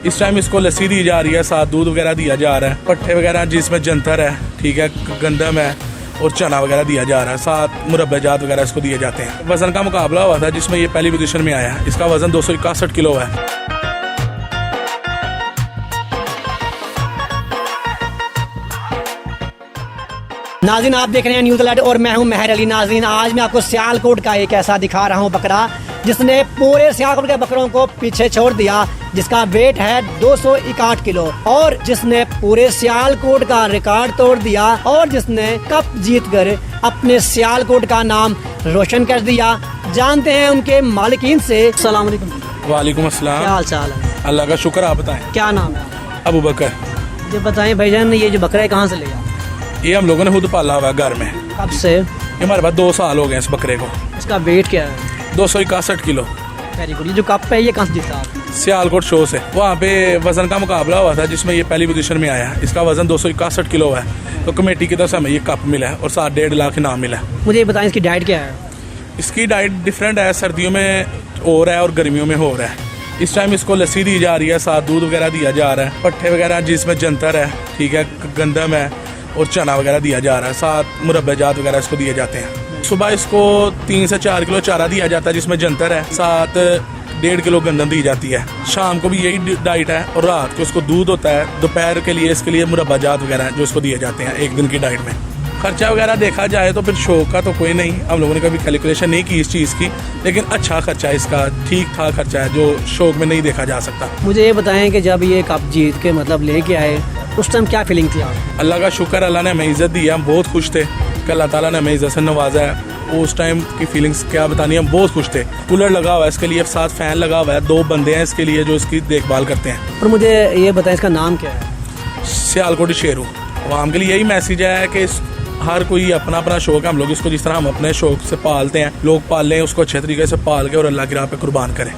इस टाइम इसको लस्सी दी जा रही है, साथ दूध वगैरह दिया जा रहा है, पट्ठे वगैरह जिसमें जंतर है, ठीक है, गंदम है और चना वगैरह दिया जा रहा है, साथ मुरब्बाजात वगैरह इसको दिए जाते हैं। वजन का मुकाबला हुआ था जिसमें ये पहली पोजीशन में आया है। इसका वजन 261 किलो है। नाज़रीन, आप देख रहे हैं न्यूज़ अलर्ट और मैं हूं महर अली। नाज़रीन, आज मैं आपको सियालकोट का एक ऐसा दिखा रहा हूं बकरा जिसने पूरे सियालकोट के बकरों को पीछे छोड़ दिया, जिसका वेट है 261 किलो और जिसने पूरे सियालकोट का रिकॉर्ड तोड़ दिया और जिसने कप जीतकर अपने सियालकोट का नाम रोशन कर दिया। जानते हैं उनके मालिकीन से। अस्सलाम वालेकुम। वालेकुम अस्सलाम। क्या हाल चाल है? अल्लाह का शुक्र। आप बताएं। क्या नाम है? अबू बकर। मुझे बताएं भाईजान, ये जो बकरा है कहाँ से लिया? ये हम लोगों ने खुद पाला हुआ है घर में। कब से? ये हमारे पास 2 साल हो गए इस बकरे को। इसका वेट क्या है? 261 किलो। Very good. ये जो कप है ये कहाँ से जीता आपने? सियालकोट शो से। वहाँ पे वजन का मुकाबला हुआ था जिसमें ये पहली पोजीशन में आया है। इसका वजन 261 किलो है, तो कमेटी की तरफ से हमें ये कप मिला है और साथ 1.5 लाख इनाम मिला है। मुझे ये बताएं इसकी डाइट क्या है? इसकी डाइट डिफरेंट है, सर्दियों में हो रहा है और गर्मियों में हो रहा है। इस टाइम इसको लस्सी दी जा रही है, साथ दूध वगैरह दिया जा रहा है, पट्ठे वगैरह जिसमें जंतर है, ठीक है, गंदम है और चना वगैरह दिया जा रहा है, साथ मुरब्बाजात वगैरह इसको दिए जाते हैं। सुबह इसको 3 से 4 किलो चारा दिया जाता है जिसमें जंतर है, साथ 1.5 किलो गंदम दी जाती है। शाम को भी यही डाइट है और रात को इसको दूध होता है। दोपहर के लिए इसके लिए मुरब्बाजात वगैरह जो इसको दिए जाते हैं एक दिन की डाइट में। खर्चा वगैरह देखा जाए तो फिर शौक का तो कोई नहीं, हम लोगों ने कभी कैलकुलेशन नहीं की इस चीज़ की, लेकिन अच्छा खर्चा है इसका, ठीक ठाक खर्चा है जो शौक में नहीं देखा जा सकता। मुझे ये बताएं कि जब ये कप जीत के मतलब लेके आए उस टाइम क्या फीलिंग थी आप? अल्लाह का शुक्र, अल्लाह ने हमें इज़्ज़त दी है, हम बहुत खुश थे कि अल्लाह ताला ने हमें इज़्ज़त से नवाजा है। उस टाइम की फीलिंग्स क्या बतानी, हम बहुत खुश थे। कूलर लगा हुआ है इसके लिए, साथ फैन लगा हुआ है, 2 बंदे हैं इसके लिए जो इसकी देखभाल करते हैं। और मुझे ये बताएं इसका नाम क्या है? सियालकोट शेरू। आवाम के लिए यही मैसेज है कि हर कोई अपना अपना शौक है, हम लोग इसको जिस तरह हम अपने शौक से पालते हैं, लोग पाल लें उसको अच्छे तरीके से पाल के और अल्लाह की राह पे कुर्बान करें।